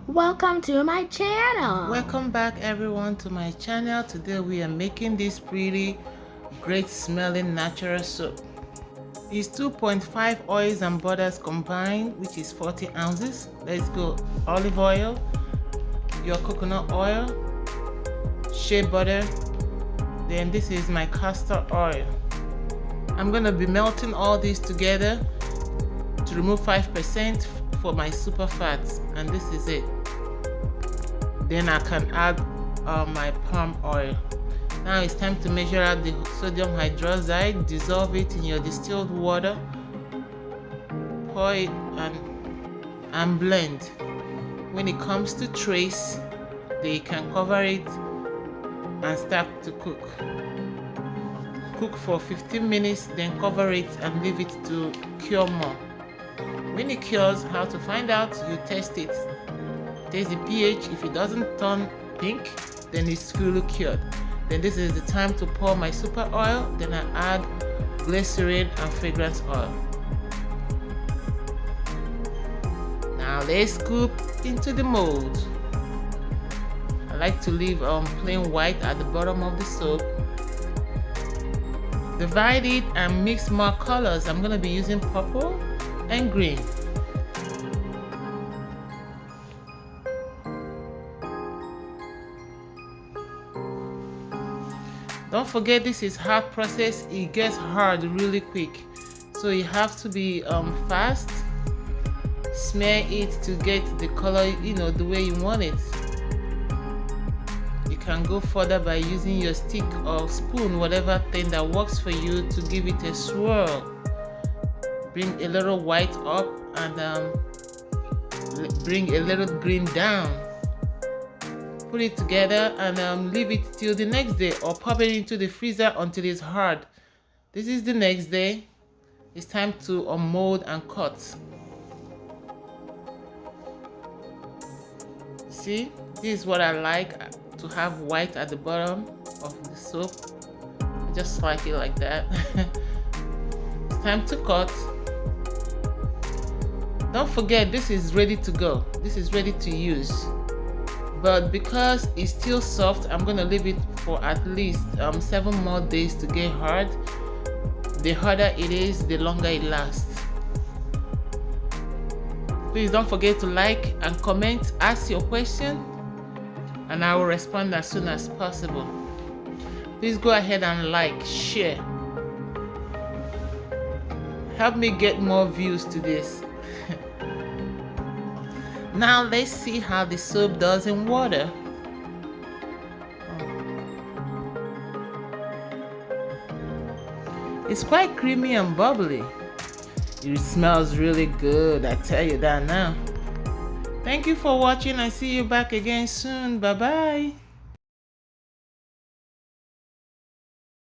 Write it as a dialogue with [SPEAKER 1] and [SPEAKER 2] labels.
[SPEAKER 1] Welcome to my channel.
[SPEAKER 2] Welcome back everyone to my channel. Today we are making this pretty great smelling natural soap. It's 2.5 oils and butters combined, which is 40 ounces. Let's go. Olive oil, your coconut oil, shea butter, then this is my castor oil. I'm gonna be melting all these together to remove 5% for my super fats, and this is it. Then I can add my palm oil. Now it's time to measure out the sodium hydroxide. Dissolve it in your distilled water, pour it and blend. When it comes to trace, they can cover it and start to cook. Cook for 15 minutes, then cover it and leave it to cure more. When it cures, how to find out? You test it. Taste the pH. If it doesn't turn pink, then it's fully cured. Then this is the time to pour my super oil. Then I add glycerin and fragrance oil. Now let's scoop into the mold. I like to leave plain white at the bottom of the soap. Divide it and mix more colors. I'm going to be using purple and green. Don't forget, this is hard process. It gets hard really quick, so you have to be fast. Smear it to get the color, the way you want it. You can go further by using your stick or spoon, whatever thing that works for you, to give it a swirl. Bring a little white up and bring a little green down. Put it together and leave it till the next day, or pop it into the freezer until it's hard. This is the next day. It's time to mold and cut. See, this is what I like, to have white at the bottom of the soap. I just like it like that. It's time to cut. Don't forget, this is ready to go. This is ready to use. But because it's still soft, I'm gonna leave it for at least 7 more days to get hard. The harder it is, the longer it lasts. Please don't forget to like and comment, ask your question, and I will respond as soon as possible. Please go ahead and like, share. Help me get more views to this. Now let's see how the soap does in water. It's quite creamy and bubbly. It smells really good, I tell you that now. Thank you for watching. I see you back again soon. Bye bye.